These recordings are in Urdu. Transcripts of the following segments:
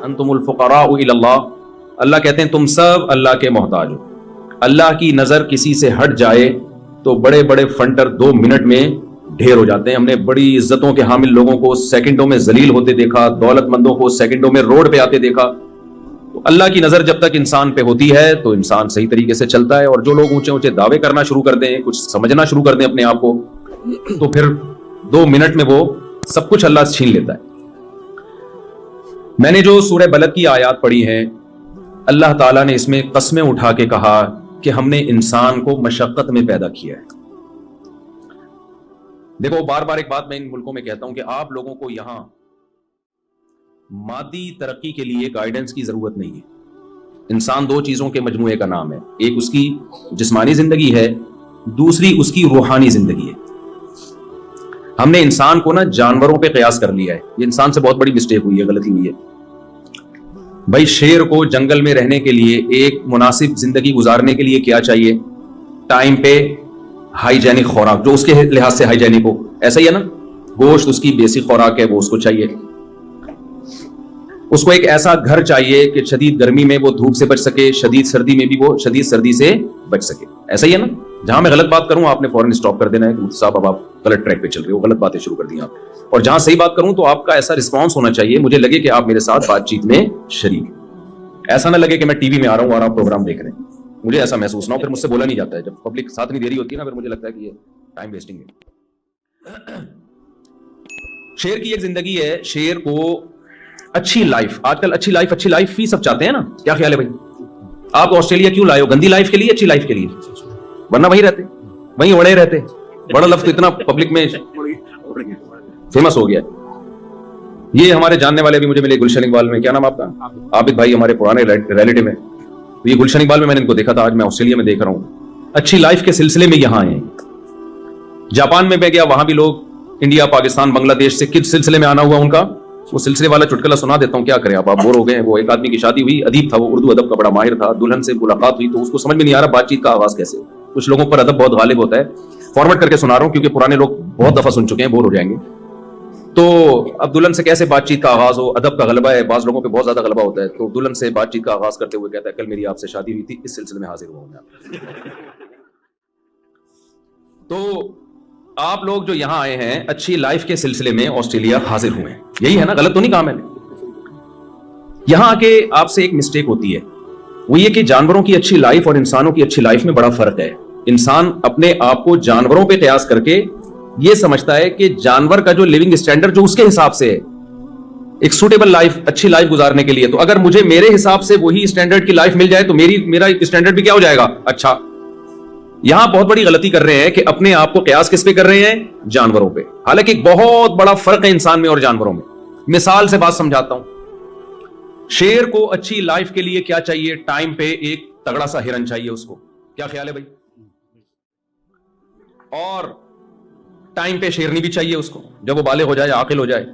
انتم الفقراء الی اللہ، اللہ کہتے ہیں تم سب اللہ کے محتاج ہو. اللہ کی نظر کسی سے ہٹ جائے تو بڑے بڑے فنٹر 2 منٹ میں ڈھیر ہو جاتے ہیں. ہم نے بڑی عزتوں کے حامل لوگوں کو سیکنڈوں میں ذلیل ہوتے دیکھا، دولت مندوں کو سیکنڈوں میں روڈ پہ آتے دیکھا. تو اللہ کی نظر جب تک انسان پہ ہوتی ہے تو انسان صحیح طریقے سے چلتا ہے. اور جو لوگ اونچے اونچے دعوے کرنا شروع کر دیں، کچھ سمجھنا شروع کر دیں اپنے آپ کو، تو پھر 2 منٹ میں وہ سب کچھ اللہ چھین لیتا ہے. میں نے جو سورہ بلد کی آیات پڑھی ہیں، اللہ تعالیٰ نے اس میں قسمیں اٹھا کے کہا کہ ہم نے انسان کو مشقت میں پیدا کیا ہے. دیکھو بار بار ایک بات میں ان ملکوں میں کہتا ہوں کہ آپ لوگوں کو یہاں مادی ترقی کے لیے گائیڈنس کی ضرورت نہیں ہے. انسان 2 چیزوں کے مجموعے کا نام ہے، ایک اس کی جسمانی زندگی ہے، دوسری اس کی روحانی زندگی ہے. ہم نے انسان کو جانوروں پہ قیاس کر لیا ہے. یہ انسان سے بہت بڑی مسٹیک ہوئی ہے، غلطی ہوئی ہے. بھائی شیر کو جنگل میں رہنے کے لیے، ایک مناسب زندگی گزارنے کے لیے کیا چاہیے؟ ٹائم پہ ہائیجینک خوراک، جو اس کے لحاظ سے ہائیجینک ہو. ایسا ہی ہے نا، گوشت اس کی بیسک خوراک ہے، وہ اس کو چاہیے. اس کو ایک ایسا گھر چاہیے کہ شدید گرمی میں وہ دھوپ سے بچ سکے، شدید سردی میں بھی وہ شدید سردی سے بچ سکے. ایسا ہی ہے نا. جہاں میں غلط بات کروں آپ نے فوراً اسٹاپ کر دینا ہے کہ صاحب اب آپ غلط ٹریک پہ چل رہے ہو، غلط باتیں شروع کر دی آپ. اور جہاں صحیح بات کروں تو آپ کا ایسا رسپانس ہونا چاہیے، مجھے لگے کہ آپ میرے ساتھ بات چیت میں شریک. ایسا نہ لگے کہ میں ٹی وی میں آ رہا ہوں اور آپ پروگرام دیکھ رہے ہیں. مجھے ایسا محسوس نہ ہو، پھر مجھ سے بولا نہیں جاتا ہے. جب پبلک ساتھ نہیں دے رہی ہوتی ہے نا، پھر مجھے لگتا ہے کہ یہ ٹائم ویسٹنگ ہے. شیر کی ایک زندگی ہے. شیر کو اچھی لائف، آج کل اچھی لائف ہی سب چاہتے ہیں نا. کیا خیال ہے بھائی؟ آپ آسٹریلیا کیوں لائے ہو؟ گندی لائف کے لیے، اچھی لائف کے لیے؟ ورنہ وہیں رہتے، وہیں اڑے رہتے. بڑا لفظ تو اتنا پبلک میں فیمس ہو گیا. یہ ہمارے جاننے والے بھی مجھے ملے گلشن اقبال میں. کیا نام آپ کا؟ عابد بھائی، ہمارے پرانے ریلیٹو ہیں. یہ گلشن اقبال میں میں نے ان کو دیکھا تھا، آج میں آسٹریلیا میں دیکھ رہا ہوں. اچھی لائف کے سلسلے میں یہاں آئے ہیں. جاپان میں گیا، وہاں بھی لوگ انڈیا، پاکستان، بنگلہ دیش سے کس سلسلے میں آنا ہوا ان کا، وہ سلسلے والا چٹکلا سنا دیتا ہوں. کیا کریں آپ بور ہو گئے. وہ ایک آدمی کی شادی ہوئی، ادیب تھا، وہ اردو ادب کا بڑا ماہر تھا. دلہن سے ملاقات ہوئی تو اس کو سمجھ میں نہیں آ رہا بات چیت کا آغاز کیسے. کچھ لوگوں پر ادب بہت غالب ہوتا ہے. فارورڈ کر کے سنا رہا ہوں کیونکہ پرانے لوگ بہت دفعہ سن چکے ہیں، بور ہو جائیں گے. تو اب دلہن سے کیسے بات چیت کا آغاز ہو، ادب کا غلبہ ہے، بعض لوگوں پہ بہت زیادہ غلبہ ہوتا ہے. تو دلہن سے بات چیت کا آغاز کرتے ہوئے کہتا ہے کل میری آپ سے شادی ہوئی تھی، اس سلسلے میں حاضر ہوا ہوں میں. تو آپ لوگ جو یہاں آئے ہیں اچھی لائف کے سلسلے میں آسٹریلیا حاضر ہوئے ہیں، یہی ہے نا؟ غلط تو نہیں کہا میں نے؟ یہاں آ کے آپ سے ایک مسٹیک ہوتی ہے، وہ یہ کہ جانوروں کی اچھی لائف اور انسانوں کی اچھی لائف میں بڑا فرق ہے. انسان اپنے آپ کو جانوروں پہ قیاس کر کے یہ سمجھتا ہے کہ جانور کا جو لیونگ اسٹینڈرڈ جو اس کے حساب سے ہے، ایک سوٹیبل لائف، اچھی لائف گزارنے کے لیے، تو اگر مجھے میرے حساب سے وہی اسٹینڈرڈ کی لائف مل جائے تو میرا اسٹینڈرڈ بھی کیا ہو جائے گا؟ اچھا. یہاں بہت بڑی غلطی کر رہے ہیں کہ اپنے آپ کو قیاس کس پہ کر رہے ہیں؟ جانوروں پہ. حالانکہ ایک بہت بڑا فرق ہے انسان میں اور جانوروں میں. مثال سے بات سمجھاتا ہوں. شیر کو اچھی لائف کے لیے کیا چاہیے؟ ٹائم پہ ایک تگڑا سا ہرن چاہیے اس کو. کیا خیال ہے بھائی؟ اور ٹائم پہ شیرنی بھی چاہیے اس کو جب وہ بالغ ہو جائے، عاقل ہو جائے.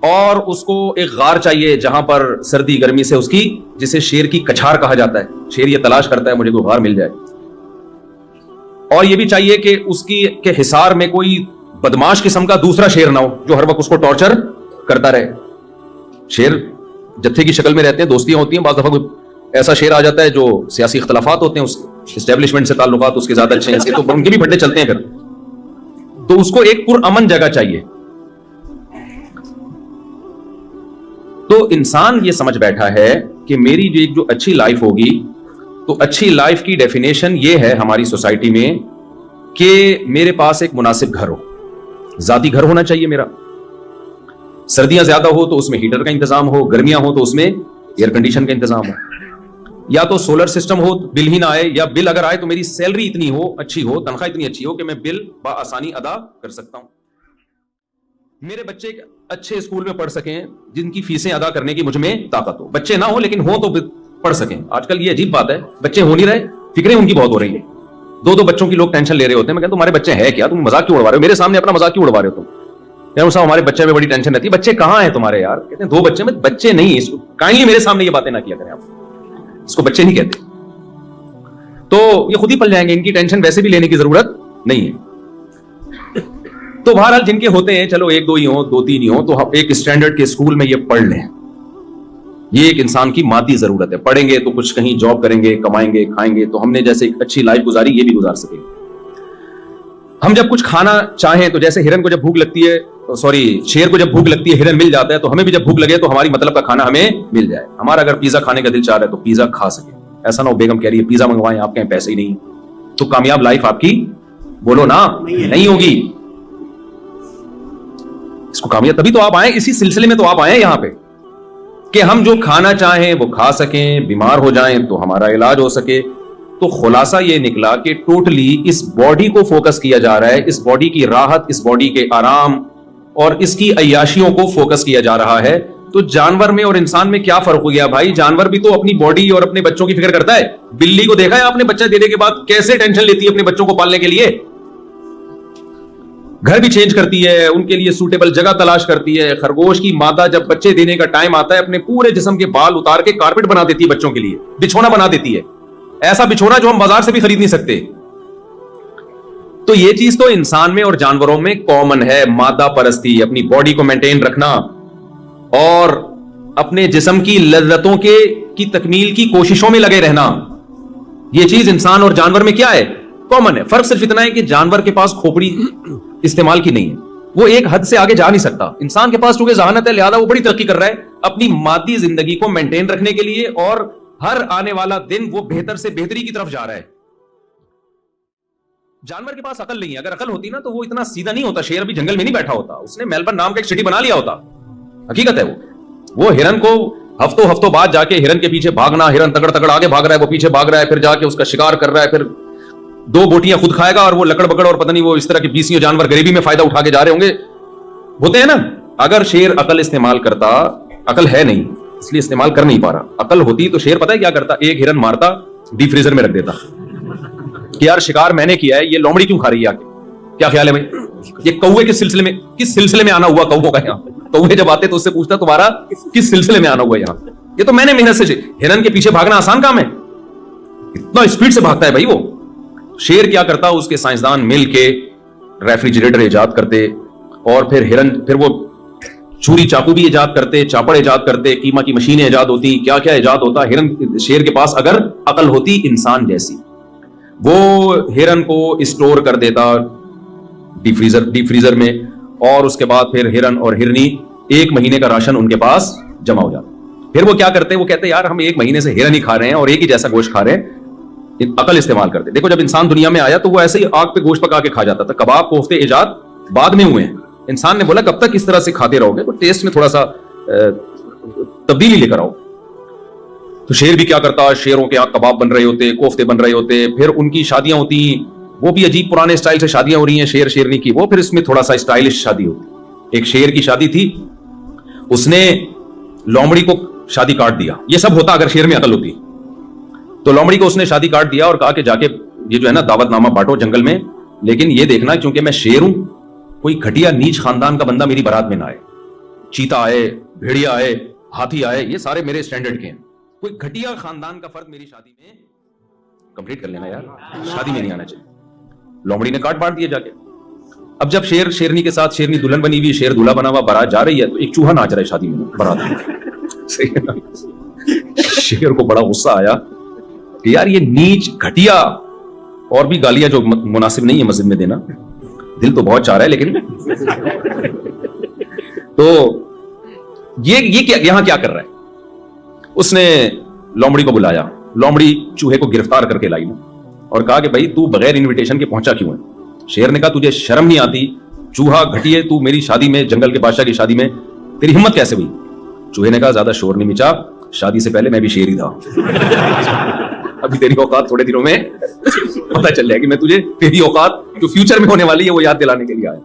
اور اس کو ایک غار چاہیے جہاں پر سردی گرمی سے اس کی، جسے شیر کی کچھار کہا جاتا ہے. شیر یہ تلاش کرتا ہے مجھے کوئی غار مل جائے. اور یہ بھی چاہیے کہ اس کی کہ حصار میں کوئی بدماش قسم کا دوسرا شیر نہ ہو جو ہر وقت اس کو ٹارچر کرتا رہے. شیر جتھے کی شکل میں رہتے ہیں، دوستیاں ہوتی ہیں. بعض دفعہ کوئی ایسا شیر آ جاتا ہے جو سیاسی اختلافات ہوتے ہیں، اس اسٹیبلشمنٹ سے تعلقات اس کے زیادہ اچھے ہیں، تو ان کے بھی بڑے چلتے ہیں. پھر تو اس کو ایک پرامن جگہ چاہیے. تو انسان یہ سمجھ بیٹھا ہے کہ میری جو اچھی لائف ہوگی، تو اچھی لائف کی ڈیفینیشن یہ ہے ہماری سوسائٹی میں کہ میرے پاس ایک مناسب گھر ہو، ذاتی گھر ہونا چاہیے میرا. سردیاں زیادہ ہو تو اس میں ہیٹر کا انتظام ہو، گرمیاں ہو تو اس میں ایئر کنڈیشن کا انتظام ہو. یا تو سولر سسٹم ہو، بل ہی نہ آئے، یا بل اگر آئے تو میری سیلری اتنی ہو، اچھی ہو، تنخواہ اتنی اچھی ہو کہ میں بل بآسانی ادا کر سکتا ہوں. میرے بچے اچھے اسکول میں پڑھ سکیں جن کی فیسیں ادا کرنے کی مجھ میں طاقت ہو. بچے نہ ہو لیکن ہو تو پڑھ سکیں. آج کل یہ عجیب بات ہے، بچے ہو نہیں رہے، فکریں ان کی بہت ہو رہی ہیں. 2 بچوں کی لوگ ٹینشن لے رہے ہوتے ہیں. میں کہتا ہوں تمہارے بچے ہیں کیا؟ تم مذاق کیوں اڑوا رہے ہو؟ میرے سامنے اپنا مذاق کیوں اڑوا رہے ہو تم؟ یار صاحب ہمارے بچے میں بڑی ٹینشن رہتی ہے. بچے کہاں ہیں تمہارے یار؟ کہتے ہیں 2 بچے. میں بچے نہیں، کائنڈلی میرے سامنے یہ باتیں نہ کیا کریں آپ. اس کو بچے نہیں کہتے. تو یہ خود ہی پل جائیں گے، ان کی ٹینشن ویسے بھی لینے کی ضرورت نہیں ہے. تو بہرحال جن کے ہوتے ہیں، چلو 1-2 ہی ہوں، 2-3 ہی ہوں، تو ایک اسٹینڈرڈ کے اسکول میں یہ پڑھ لیں. یہ ایک انسان کی مادی ضرورت ہے. پڑھیں گے تو کچھ کہیں جاب کریں گے, کمائیں گے, کھائیں گے, تو ہم نے جیسے ایک اچھی لائف گزاری یہ بھی گزار سکیں گے. ہم جب کچھ کھانا چاہیں تو جیسے ہرن کو جب بھوک لگتی ہے, شیر کو جب بھوک لگتی ہے ہرن مل جاتا ہے, تو ہمیں بھی جب بھوک لگے تو ہماری مطلب کا کھانا ہمیں مل جائے. ہمارا اگر پیزا کھانے کا دل چاہ رہا ہے تو پیزا کھا سکے. ایسا نہ ہو بیگم کہہ رہی ہے پیزا منگوائیں, آپ کہیں پیسے ہی نہیں, تو کامیاب لائف آپ کی بولو نا نہیں ہوگی. اس کو کامیاب تبھی تو آپ آئے, اسی سلسلے میں تو آپ آئے یہاں پہ کہ ہم جو کھانا چاہیں وہ کھا سکیں, بیمار ہو جائیں تو ہمارا علاج ہو سکے. تو خلاصہ یہ نکلا کہ ٹوٹلی اس باڈی کو فوکس کیا جا رہا ہے, اس باڈی کی راحت, اس باڈی کے آرام اور اس کی عیاشیوں کو فوکس کیا جا رہا ہے. تو جانور میں اور انسان میں کیا فرق ہو گیا بھائی؟ جانور بھی تو اپنی باڈی اور اپنے بچوں کی فکر کرتا ہے. بلی کو دیکھا ہے آپ نے بچہ دینے کے بعد کیسے ٹینشن لیتی ہے اپنے بچوں کو پالنے کے لیے؟ گھر بھی چینج کرتی ہے, ان کے لیے سوٹیبل جگہ تلاش کرتی ہے. خرگوش کی مادہ جب بچے دینے کا ٹائم آتا ہے اپنے پورے جسم کے بال اتار کے کارپیٹ بنا دیتی ہے بچوں کے لیے, بچھونا بنا دیتی ہے, ایسا بچھونا جو ہم بازار سے بھی خرید نہیں سکتے. تو یہ چیز تو انسان میں اور جانوروں میں کامن ہے, مادہ پرستی, اپنی باڈی کو مینٹین رکھنا اور اپنے جسم کی لذتوں کی تکمیل کی کوششوں میں لگے رہنا. یہ چیز انسان اور جانور میں کیا ہے؟ کامن ہے. فرق صرف اتنا ہے کہ جانور کے پاس کھوپڑی استعمال کی نہیں ہے, وہ ایک حد سے آگے جا نہیں سکتا. انسان کے پاس چونکہ ذہانت ہے لہذا وہ بڑی ترقی کر رہا ہے اپنی مادی زندگی کو مینٹین رکھنے کے لیے, اور ہر آنے والا دن وہ بہتر سے بہتری کی طرف جا رہا ہے. جانور کے پاس عقل نہیں ہے. اگر عقل ہوتی نا تو وہ اتنا سیدھا نہیں ہوتا, شیر بھی جنگل میں نہیں بیٹھا ہوتا, اس نے میلبرن نام کا ایک سٹی بنا لیا ہوتا. حقیقت ہے وہ ہرن کو ہفتوں بعد جا کے ہرن کے پیچھے بھاگنا, ہرن تگڑ آگے بھاگ رہا ہے, وہ پیچھے بھاگ رہا ہے, پھر جا کے اس کا شکار کر رہا ہے, پھر 2 بوٹیاں خود کھائے گا اور وہ لکڑ بکڑ اور پتہ نہیں وہ اس طرح کے بیسیوں جانور غریبی میں فائدہ اٹھا کے جا رہے ہوں گے. ہوتے ہیں نا. اگر شیر عقل استعمال کرتا, عقل ہے نہیں اس لیے استعمال کر نہیں پا رہا, عقل ہوتی تو شیر پتہ ہے کیا کرتا؟ ایک ہرن مارتا, ڈیپ فریزر میں رکھ دیتا کہ یار شکار میں نے کیا ہے, یہ لومڑی کیوں کھا رہی ہے آ کے, کیا خیال ہے بھائی؟ یہ کوے کس سلسلے میں آنا ہوا کووں کا یہاں؟ کوے جب آتے تو اس سے پوچھتا تمہارا کس سلسلے میں آنا ہوا یہاں؟ یہ تو میں نے محنت سے. ہرن کے پیچھے بھاگنا آسان کام ہے؟ اتنا اسپیڈ سے بھاگتا ہے بھائی وہ. شیر کیا کرتا؟ اس کے سائنسدان مل کے ریفریجریٹر ایجاد کرتے, اور پھر وہ چھری چاقو بھی ایجاد کرتے, چاپڑ ایجاد کرتے, قیمہ کی مشینیں ایجاد ہوتی, کیا کیا ایجاد ہوتا. شیر کے پاس اگر عقل ہوتی انسان جیسی, وہ ہرن کو اسٹور کر دیتا ڈیپ فریزر میں, اور اس کے بعد پھر ہرن اور ہرنی 1 مہینے کا راشن ان کے پاس جمع ہو جاتا. پھر وہ کیا کرتے؟ وہ کہتے یار ہم 1 مہینے سے ہرن ہی کھا رہے ہیں اور ایک ہی جیسا گوشت کھا رہے ہیں, عقل استعمال کرتے. دیکھو جب انسان دنیا میں آیا تو وہ ایسے ہی آگ پہ گوشت پکا کے کھا جاتا تھا. کباب کوفتے ایجاد بعد میں ہوئے ہیں. انسان نے بولا کب تک اس طرح سے کھاتے رہو گے, تو ٹیسٹ میں تھوڑا سا تبدیلی لے کر آؤ. تو شیر بھی کیا کرتا؟ شیروں کے یہاں کباب بن رہے ہوتے, کوفتے بن رہے ہوتے, پھر ان کی شادیاں ہوتی, وہ بھی عجیب پرانے اسٹائل سے شادیاں ہو رہی ہیں شیر شیرنی کی, وہ پھر اس میں تھوڑا سا اسٹائلش شادی ہوتی. ایک شیر کی شادی تھی, اس نے لومڑی کو شادی کاٹ دیا. یہ سب ہوتا اگر شیر میں عقل ہوتی. تو لومڑی کو اس نے شادی کاٹ دیا اور کہا کہ جا کے یہ جو ہے نا دعوت نامہ بانٹو جنگل میں, لیکن یہ دیکھنا کیونکہ میں شیر ہوں, کوئی گھٹیا نیچ خاندان کا بندہ میری بارات میں نہ آئے. چیتا آئے, بھیڑیا آئے, ہاتھی آئے, یہ سارے میرے اسٹینڈرڈ کے ہیں. کوئی گھٹیا خاندان کا فرد میری شادی میں کمپلیٹ کر لینا یار, شادی میں نہیں آنا چاہیے. لومڑی نے کاٹ بانٹ دیا جا کے. اب جب شیر شیرنی کے ساتھ شیرنی دلہن بنی ہوئی, شیر دلہا بنا ہوا, بارات جا رہی ہے, تو ایک چوہا ناچ رہا ہے شادی میں بارات میں. شیر کو بڑا غصہ آیا کہ یار یہ نیچ گھٹیا, اور بھی گالیاں جو مناسب نہیں ہے مسجد میں دینا, دل تو بہت چاہ رہا ہے لیکن تو یہ یہاں کیا کر رہا ہے؟ اس نے لومڑی کو بلایا. لومڑی چوہے کو گرفتار کر کے لائی اور کہا کہ بھائی تو بغیر انویٹیشن کے پہنچا کیوں ہے؟ شیر نے کہا تجھے شرم نہیں آتی؟ چوہا گھٹیے, تو میری شادی میں, جنگل کے بادشاہ کی شادی میں تیری ہمت کیسے ہوئی؟ چوہے نے کہا زیادہ شور نہیں مچا, شادی سے پہلے میں بھی شیر ہی تھا. ابھی تیری اوقات تھوڑے دنوں میں پتہ چل جائے گی, میں تجھے تیری اوقات جو فیوچر میں ہونے والی ہے وہ یاد دلانے کے لیے آیا.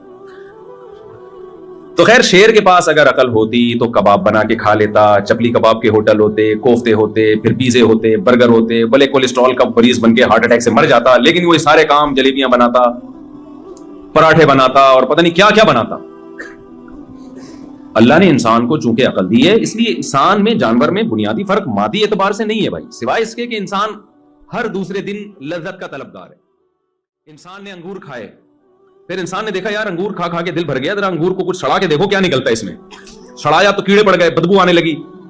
تو خیر شیر کے پاس اگر عقل ہوتی تو کباب بنا کے کھا لیتا, چپلی کباب کے ہوٹل ہوتے, کوفتے ہوتے, پھر پیزے ہوتے, برگر ہوتے, بھلے کولیسٹرول کا مریض بن کے ہارٹ اٹیک سے مر جاتا, لیکن وہ سارے کام, جلیبیاں بناتا, پراٹھے بناتا, اور پتہ نہیں کیا کیا بناتا. اللہ نے انسان کو چونکہ عقل دی ہے, اس لیے انسان میں جانور میں بنیادی فرق مادی اعتبار سے نہیں ہے بھائی, سوائے اس کے کہ انسان ہر دوسرے دن لذت کا طلبگار ہے. انسان نے انگور کھائے, پھر انسان نے دیکھا یار انگور کھا کھا کے دل بھر گیا, ذرا انگور کو کچھ سڑا کے دیکھو کیا نکلتا ہے اس میں. سڑایا تو کیڑے پڑ گئے, بدبو آنے لگی,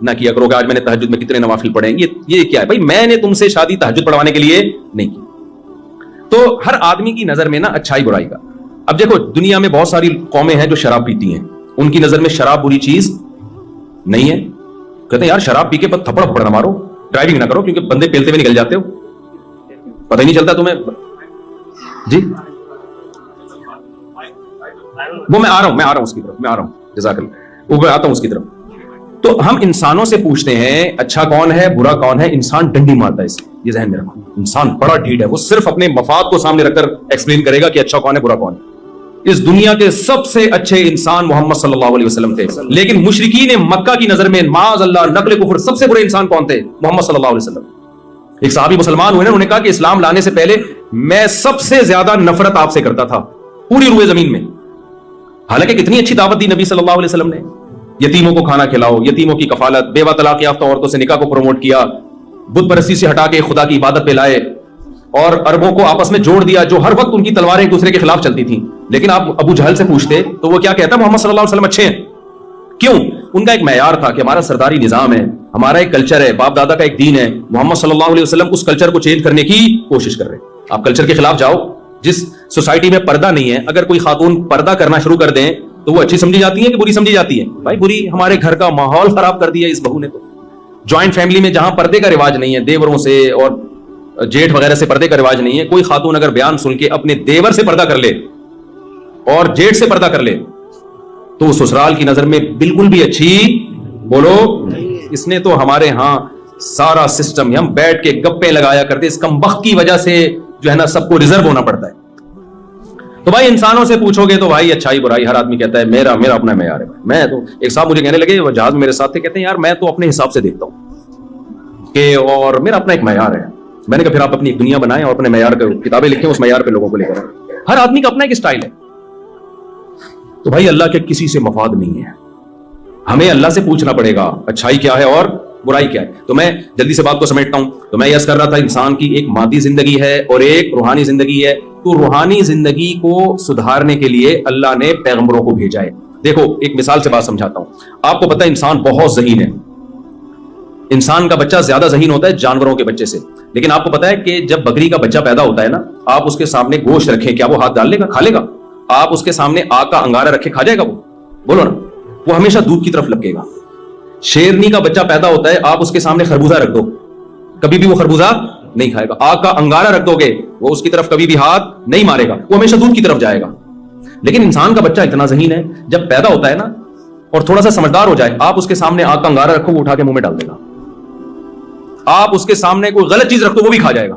نہ کیا کرو کہ آج میں نے تہجد میں کتنے نوافل پڑھے ہیں. یہ کیا ہے بھائی؟ میں نے تم سے شادی تہجد پڑھوانے کے لیے نہیں کی. تو ہر آدمی کی نظر میں نا اچھائی برائی کا. اب دیکھو دنیا میں بہت ساری قومیں ہیں جو شراب پیتی ہیں, ان کی نظر میں شراب بری چیز نہیں ہے. کہتے ہیں یار شراب پی کے بس تھپڑ پھپڑ نہ مارو, ڈرائیونگ نہ کرو, کیونکہ بندے پیلتے ہوئے نکل جاتے ہو, پتہ ہی نہیں چلتا تمہیں. جی وہ میں آ رہا ہوں اس کی طرف, میں آ رہا ہوں, جزاک اللہ, وہ میں آتا ہوں اس کی طرف. تو ہم انسانوں سے پوچھتے ہیں اچھا کون ہے برا کون ہے, انسان ڈنڈی مارتا ہے. اس یہ ذہن میں رکھو, انسان بڑا ڈھیٹ ہے, وہ صرف اپنے مفاد کو سامنے رکھ کر ایکسپلین کرے گا کہ اچھا کون ہے برا کون ہے. اس دنیا کے سب سے اچھے انسان محمد صلی اللہ علیہ وسلم تھے, لیکن مشرکین مکہ کی نظر میں معاذ اللہ نقل کفر سب سے برے انسان کون تھے؟ محمد صلی اللہ علیہ وسلم. ایک صحابی مسلمان ہوئے, انہوں نے کہا کہ اسلام لانے سے پہلے میں سب سے زیادہ نفرت آپ سے کرتا تھا پوری روئے زمین میں. حالانکہ کتنی اچھی دعوت دی نبی صلی اللہ علیہ وسلم نے, یتیموں کو کھانا کھلاؤ, یتیموں کی کفالت, بیوہ طلاق یافتہ عورتوں سے نکاح کو پروموٹ کیا, بت پرستی سے ہٹا کے خدا کی عبادت پہ لائے, اور عربوں کو آپس میں جوڑ دیا جو ہر وقت ان کی تلواریں ایک دوسرے کے خلاف چلتی تھیں. لیکن آپ ابو جہل سے پوچھتے تو وہ کیا کہتا؟ محمد صلی اللہ علیہ وسلم اچھے ہیں. کیوں؟ ان کا ایک معیار تھا کہ ہمارا سرداری نظام ہے, ہمارا ایک کلچر ہے, باپ دادا کا ایک دین ہے. محمد صلی اللہ علیہ وسلم اس کلچر کو چینج کرنے کی کوشش کر رہے ہیں. آپ کلچر کے خلاف جاؤ. جس سوسائٹی میں پردہ نہیں ہے, اگر کوئی خاتون پردہ کرنا شروع کر دیں تو وہ اچھی سمجھی جاتی ہے کہ بری سمجھی جاتی ہے؟ بھائی بری, ہمارے گھر کا ماحول خراب کر دیا اس بہو نے. تو جوائنٹ فیملی میں جہاں پردے کا رواج نہیں ہے, دیوروں سے اور جیٹھ وغیرہ سے پردے کا رواج نہیں ہے, کوئی خاتون اگر بیان سن کے اپنے دیور سے پردہ کر لے اور جیٹھ سے پردہ کر لے تو سسرال کی نظر میں بالکل بھی اچھی بولو. اس نے تو ہمارے ہاں سارا سسٹم, ہم بیٹھ کے گپے لگایا کرتے, اس کم بخت کی وجہ سے جو ہے نا سب کو ریزرو ہونا پڑتا ہے. تو بھائی انسانوں سے پوچھو گے تو بھائی اچھائی برائی ہر آدمی کہتا ہے میرا اپنا معیار ہے. میں تو ایک صاحب مجھے کہنے لگے, وہ جہاز میرے ساتھ تھے, کہتے ہیں یار میں تو اپنے حساب سے دیکھتا ہوں کہ اور میرا اپنا ایک معیار ہے. میں نے کہا پھر آپ اپنی ایک دنیا بنائیں اور اپنے معیار کا کتابیں لکھیں, اس معیار پہ لوگوں کو لے کر. ہر آدمی کا اپنا ایک اسٹائل ہے. تو بھائی اللہ کے کسی سے مفاد نہیں ہے, ہمیں اللہ سے پوچھنا پڑے گا اچھائی کیا ہے اور برائی کیا ہے. تو میں جلدی سے بات کو سمیٹتا ہوں. تو میں یس کر رہا تھا انسان کی ایک مادی زندگی ہے اور ایک روحانی زندگی ہے. تو روحانی زندگی کو سدھارنے کے لیے اللہ نے پیغمبروں کو بھیجا ہے. دیکھو ایک مثال سے بات سمجھاتا ہوں. آپ کو پتہ ہے انسان بہت ذہین ہے, انسان کا بچہ زیادہ ذہین ہوتا ہے جانوروں کے بچے سے. لیکن آپ کو پتہ ہے کہ جب بکری کا بچہ پیدا ہوتا ہے نا, آپ اس کے سامنے گوشت رکھیں, کیا وہ ہاتھ ڈال لے گا, کھا لے گا؟ آپ اس کے سامنے آگ کا انگارہ رکھے, کھا جائے گا وہ؟ بولو نا, وہ ہمیشہ دودھ کی طرف لپکے گا. شیرنی کا بچہ پیدا ہوتا ہے, آپ اس کے سامنے خربوزہ رکھ دو, کبھی بھی وہ خربوزہ نہیں کھائے گا. آگ کا انگارہ رکھ دو گے, وہ اس کی طرف کبھی بھی ہاتھ نہیں مارے گا, وہ ہمیشہ دودھ کی طرف جائے گا. لیکن انسان کا بچہ اتنا ذہین ہے, جب پیدا ہوتا ہے نا اور تھوڑا سا سمجھدار ہو جائے, آپ اس کے سامنے آگ کا انگارہ رکھو, وہ اٹھا کے منہ میں ڈال دے گا. آپ اس کے سامنے کوئی غلط چیز رکھ دو, وہ بھی کھا جائے گا.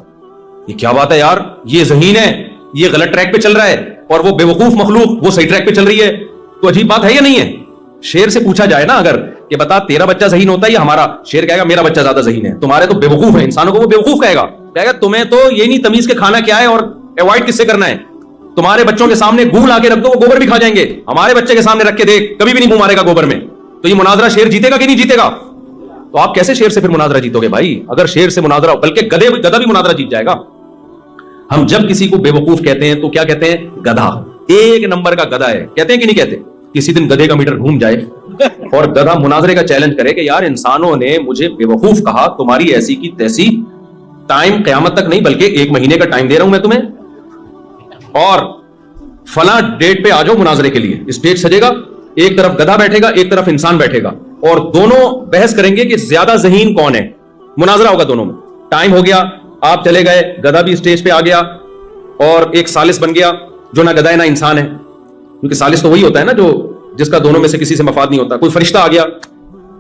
یہ کیا بات ہے یار, یہ ذہین ہے, یہ غلط ٹریک پہ چل رہا ہے, اور وہ بے وقوف مخلوق وہ صحیح ٹریک پہ چل رہی ہے. تو عجیب بات ہے یا نہیں ہے؟ شیر سے پوچھا جائے نا اگر کہ بتا تیرا بچہ ذہین ہوتا ہے یا ہمارا, شیر کہے گا میرا بچہ زیادہ ذہین ہے, تمہارے تو بے وقوف ہے. انسانوں کو وہ بے وقوف کہے گا تمہیں تو یہ نہیں تمیز کے کھانا کیا ہے اور ایوائڈ کس سے کرنا ہے. تمہارے بچوں کے سامنے گوں لا کے رکھ دو, وہ گوبر بھی کھا جائیں گے. ہمارے بچے کے سامنے رکھ کے دیکھ, کبھی بھی نہیں منہ مارے گا گوبر میں. تو یہ مناظرہ شیر جیتے گا کہ نہیں جیتے گا؟ تو آپ کیسے شیر سے پھر مناظرہ جیتو گے بھائی؟ اگر شیر سے مناظرہ, بلکہ گدھا بھی مناظرہ جیت جائے گا. ہم جب کسی کو بے وقوف کہتے ہیں تو کیا کہتے ہیں؟ گدھا. ایک نمبر کا گدھا ہے, کہتے ہیں کہ نہیں کہتے؟ کسی دن گدھے کا میٹر گھوم جائے اور گدھا مناظرے کا چیلنج کرے کہ یار انسانوں نے مجھے بے وقوف کہا, تمہاری ایسی کی تیسی, ٹائم قیامت تک نہیں بلکہ 1 مہینے کا ٹائم دے رہا ہوں میں تمہیں, اور فلاں ڈیٹ پہ آ جاؤ مناظرے کے لیے. اسٹیج سجے گا, ایک طرف گدھا بیٹھے گا, ایک طرف انسان بیٹھے گا, اور دونوں بحث کریں گے کہ زیادہ ذہین کون ہے. مناظرہ ہوگا دونوں میں. ٹائم ہو گیا, آپ چلے گئے, گدھا بھی اسٹیج پہ آ گیا اور ایک ثالث بن گیا جو نہ گدھا ہے نہ انسان ہے, کیونکہ ثالث تو وہی ہوتا ہے نا جو جس کا دونوں میں سے کسی سے مفاد نہیں ہوتا. کوئی فرشتہ آ گیا,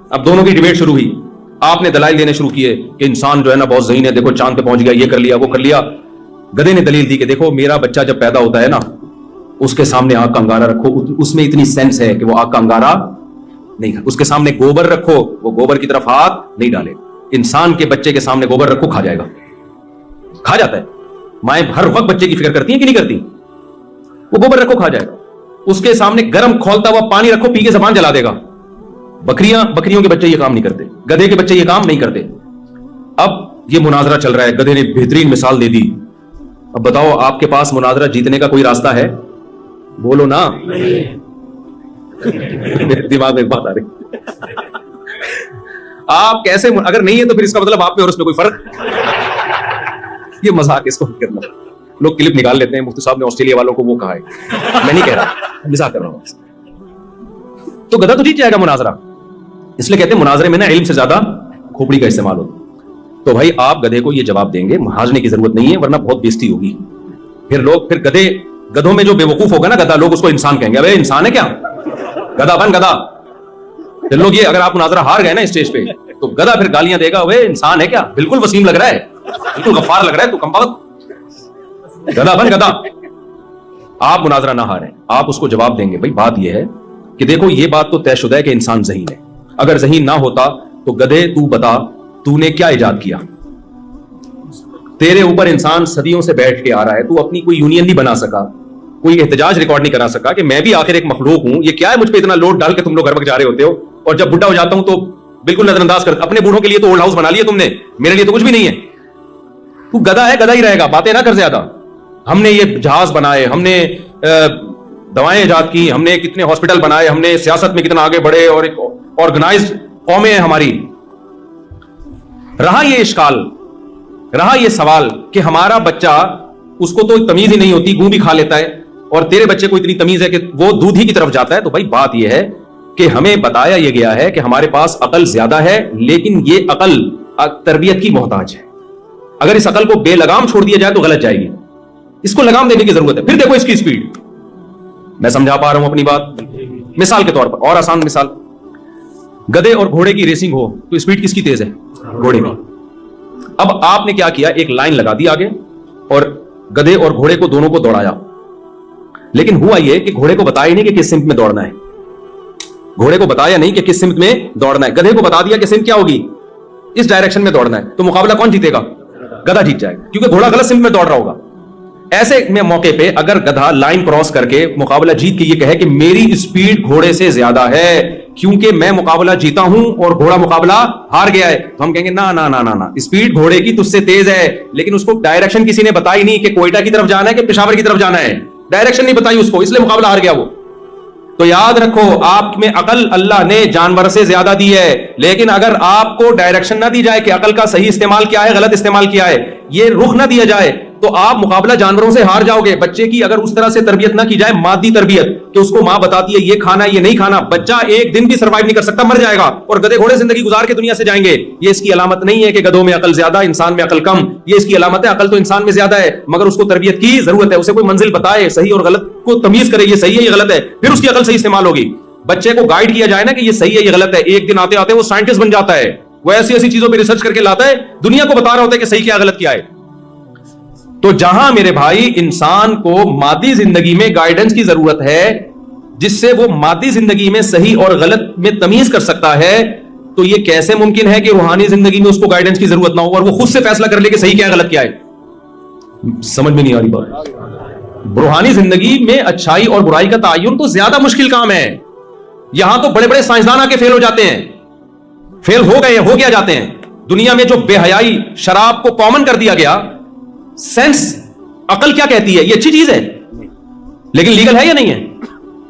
اب دونوں کی ڈیبیٹ شروع ہوئی. آپ نے دلائل دینے شروع کیے کہ انسان جو ہے نا بہت ذہین ہے, دیکھو چاند پہ پہنچ گیا, یہ کر لیا وہ کر لیا. گدھے نے دلیل دی کہ دیکھو میرا بچہ جب پیدا ہوتا ہے نا, اس کے سامنے آگ کا انگارہ رکھو, اس میں اتنی سینس ہے کہ وہ آگ کا انگارہ نہیں کھا. اس کے سامنے گوبر رکھو, وہ گوبر کی طرف ہاتھ نہیں ڈالے. انسان کے بچے کے سامنے گوبر رکھو, کھا جائے گا, کھا جاتا ہے. مائیں ہر وقت بچے کی فکر کرتی ہیں کہ نہیں کرتی؟ وہ گوبر رکھو, کھا جائے گا. اس کے سامنے گرم کھولتا ہوا پانی رکھو, پی کے زبان جلا دے گا. بکریوں کے بچے یہ کام نہیں کرتے, گدھے کے بچے یہ کام نہیں کرتے. اب یہ مناظرہ چل رہا ہے, گدھے نے بہترین مثال دے دی. اب بتاؤ آپ کے پاس مناظرہ جیتنے کا کوئی راستہ ہے؟ بولو نا. دماغ میں ایک بات آ رہی. آپ کیسے, اگر نہیں ہے تو پھر اس کا مطلب آپ میں اور اس میں کوئی فرق. یہ مذاق اس کو کرنا, لوگ کلپ نکال لیتے ہیں, مفتی صاحب نے آسٹریلیا والوں کو وہ کہا ہے, میں نہیں کہہ رہا, مذاق کر رہا ہوں. تو گدھا تو جیت جائے گا مناظرہ, اس لیے کہتے ہیں مناظرے میں نا علم سے زیادہ کھوپڑی کا استعمال ہوتا. تو بھائی آپ گدھے کو یہ جواب دیں گے, ہانسنے کی ضرورت نہیں ہے ورنہ بہت بےزتی ہوگی. پھر گدھوں میں جو بے وقوف ہوگا نا گدھا, لوگ اس کو انسان کہیں گے. ابے انسان ہے کیا, گدھا بن گدھا. پھر لوگ یہ, اگر آپ مناظرہ ہار گئے نا اسٹیج پہ تو گدھا پھر گالیاں دے گا, وہ انسان ہے کیا, بالکل وسیم لگ رہا ہے, بالکل غفار لگ رہا ہے, تو کم بخت, گدھا بن گدھا. آپ مناظرہ نہ ہاریں, آپ اس کو جواب دیں گے. بھائی بات یہ ہے کہ دیکھو یہ بات تو طے شدہ ہے کہ انسان ذہین ہے. اگر ذہین نہ ہوتا تو گدھے تو بتا تو نے کیا ایجاد کیا. تیرے اوپر انسان صدیوں سے بیٹھ کے آ رہا ہے, تو اپنی کوئی یونین نہیں بنا سکا, کوئی احتجاج ریکارڈ نہیں کرا سکا کہ میں بھی آخر ایک مخلوق ہوں, یہ کیا ہے مجھ پہ اتنا لوڈ ڈال کے تم لوگ گھر جا رہے ہوتے ہو, اور جب بڈھا ہو جاتا ہوں تو بالکل نظر انداز کر. اپنے بوڑھوں کے لیے تو اولڈ ہاؤس بنا لیا تم نے, میرے لیے تو کچھ بھی نہیں ہے. تو گدھا ہے, گدھا ہی رہے گا, باتیں نہ کر زیادہ. ہم نے یہ جہاز بنائے, ہم نے دوائیں ایجاد کی, ہم نے کتنے ہاسپٹل بنائے, ہم نے سیاست میں کتنا آگے بڑھے, اور ایک آرگنائزڈ قومیں ہیں ہماری. رہا یہ اشکال, رہا یہ سوال کہ ہمارا بچہ, اس کو تو تمیز ہی نہیں ہوتی, گوں بھی کھا لیتا ہے, اور تیرے بچے کو اتنی تمیز ہے کہ وہ دودھ ہی کی طرف جاتا ہے. تو بھائی بات یہ ہے کہ ہمیں بتایا یہ گیا ہے کہ ہمارے پاس عقل زیادہ ہے, لیکن یہ عقل تربیت کی محتاج ہے. اگر اس عقل کو بے لگام چھوڑ دیا جائے تو غلط جائے گی, اس کو لگام دینے کی ضرورت ہے. پھر دیکھو اس کی اسپیڈ, میں سمجھا پا رہا ہوں اپنی بات. مثال کے طور پر, اور آسان مثال, گدھے اور گھوڑے کی ریسنگ ہو تو اسپیڈ کس کی تیز ہے, گھوڑے کی. اب آپ نے کیا کیا, ایک لائن لگا دی آگے اور گدھے اور گھوڑے کو دونوں کو دوڑایا, لیکن ہوا یہ کہ گھوڑے کو بتایا نہیں کہ کس سمت میں دوڑنا ہے, گھوڑے کو بتایا نہیں کہ کس سمت میں دوڑنا ہے, گدھے کو بتا دیا کہ سمت کیا ہوگی, اس ڈائریکشن میں دوڑنا ہے. تو مقابلہ کون جیتے گا, گدھا جیت جائے گا, کیونکہ گھوڑا غلط سمت میں دوڑ رہا ہوگا. ایسے میں موقع پہ اگر گدھا لائن کراس کر کے مقابلہ جیت کے یہ کہے کہ میری اسپیڈ گھوڑے سے زیادہ ہے کیونکہ میں مقابلہ جیتا ہوں اور گھوڑا مقابلہ ہار گیا ہے, تو ہم کہیں گے نا نا نا نا نا, اسپیڈ گھوڑے کی تجھ سے تیز ہے, لیکن اس کو ڈائریکشن کسی نے بتائی نہیں کہ کوئٹہ کی طرف جانا ہے کہ پشاور کی طرف جانا ہے, ڈائریکشن نہیں بتائی اس کو, اس لیے مقابلہ ہار گیا وہ. تو یاد رکھو, آپ میں عقل اللہ نے جانور سے زیادہ دی ہے, لیکن اگر آپ کو ڈائریکشن نہ دی جائے کہ عقل کا صحیح استعمال کیا ہے, غلط استعمال کیا ہے, یہ رخ نہ دیا جائے, تو آپ مقابلہ جانوروں سے ہار جاؤ گے. بچے کی اگر اس طرح سے تربیت نہ کی جائے, مادی تربیت, کہ اس کو ماں بتاتی ہے یہ کھانا یہ نہیں کھانا, بچہ ایک دن بھی سروائیو نہیں کر سکتا, مر جائے گا. اور گدھے گھوڑے زندگی گزار کے دنیا سے جائیں گے. یہ اس کی علامت نہیں ہے کہ گدھوں میں عقل زیادہ, انسان میں عقل کم, یہ اس کی علامت ہے عقل تو انسان میں زیادہ ہے, مگر اس کو تربیت کی ضرورت ہے. اسے کوئی منزل بتائے, صحیح اور غلط کو تمیز کرے, یہ صحیح ہے یہ غلط ہے, پھر اس کی عقل صحیح استعمال ہوگی. بچے کو گائیڈ کیا جائے نا کہ یہ صحیح ہے یہ غلط ہے, ایک دن آتے آتے وہ سائنٹسٹ بن جاتا ہے, وہ ایسی ایسی چیزوں پہ ریسرچ کر کے لاتا ہے, دنیا کو بتا رہا ہوتا ہے کہ صحیح کیا غلط کیا ہے. تو جہاں میرے بھائی انسان کو مادی زندگی میں گائیڈنس کی ضرورت ہے جس سے وہ مادی زندگی میں صحیح اور غلط میں تمیز کر سکتا ہے, تو یہ کیسے ممکن ہے کہ روحانی زندگی میں اس کو گائیڈنس کی ضرورت نہ ہو اور وہ خود سے فیصلہ کر لے کہ صحیح کیا ہے غلط کیا ہے. سمجھ میں نہیں آ رہی بات. روحانی زندگی میں اچھائی اور برائی کا تعین تو زیادہ مشکل کام ہے. یہاں تو بڑے بڑے سائنسدان آ کے فیل ہو جاتے ہیں, فیل ہو گئے ہو گیا جاتے ہیں. دنیا میں جو بے حیائی شراب کو کامن کر دیا گیا, سینس عقل کیا کہتی ہے یہ اچھی چیز ہے لیکن لیگل ہے یا نہیں ہے.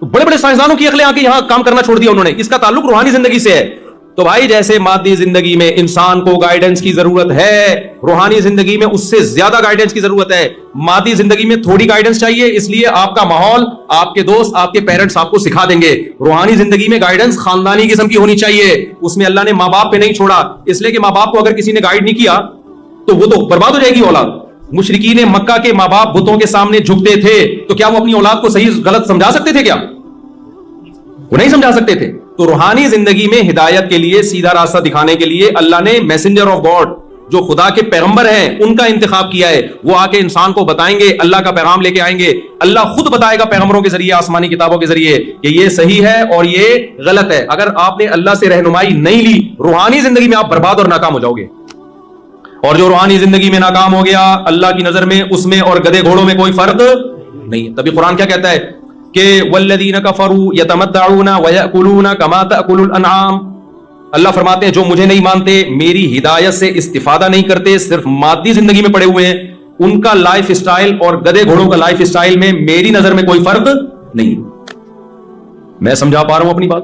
بڑے بڑے سائنسدانوں کی عقلیں آ کے یہاں کام کرنا چھوڑ دیا انہوں نے. اس کا تعلق روحانی زندگی سے ہے. تو بھائی جیسے مادی زندگی میں انسان کو گائیڈنس کی ضرورت ہے, روحانی زندگی میں اس سے زیادہ گائیڈنس کی ضرورت ہے. مادی زندگی میں تھوڑی گائیڈنس چاہیے, اس لیے آپ کا ماحول, آپ کے دوست, آپ کے پیرنٹس آپ کو سکھا دیں گے. روحانی زندگی میں گائیڈنس خاندانی قسم کی ہونی چاہیے. اس میں اللہ نے ماں باپ پہ نہیں چھوڑا, اس لیے کہ ماں باپ کو اگر کسی نے گائیڈ نہیں کیا تو وہ تو برباد ہو جائے گی اولاد. مشرکین مکہ کے ماں باپ بتوں کے سامنے جھکتے تھے, تو کیا وہ اپنی اولاد کو صحیح غلط سمجھا سکتے تھے؟ کیا وہ نہیں سمجھا سکتے تھے. تو روحانی زندگی میں ہدایت کے لیے, سیدھا راستہ دکھانے کے لیے اللہ نے میسنجر آف گاڈ, جو خدا کے پیغمبر ہیں, ان کا انتخاب کیا ہے. وہ آ کے انسان کو بتائیں گے, اللہ کا پیغام لے کے آئیں گے. اللہ خود بتائے گا پیغمبروں کے ذریعے, آسمانی کتابوں کے ذریعے کہ یہ صحیح ہے اور یہ غلط ہے. اگر آپ نے اللہ سے رہنمائی نہیں لی, روحانی زندگی میں آپ برباد اور ناکام ہو جاؤ گے. اور جو روحانی زندگی میں ناکام ہو گیا, اللہ کی نظر میں اس میں اور گدھے گھوڑوں میں کوئی فرق نہیں ہے. تبھی قرآن کیا کہتا ہے کہ والذین کفروا یتمتعون ویأکلون کما تأکل الانعام. اللہ فرماتے ہیں جو مجھے نہیں مانتے, میری ہدایت سے استفادہ نہیں کرتے, صرف مادی زندگی میں پڑے ہوئے ہیں, ان کا لائف اسٹائل اور گدھے گھوڑوں کا لائف اسٹائل میں میری نظر میں کوئی فرق نہیں. میں سمجھا پا رہا ہوں اپنی بات.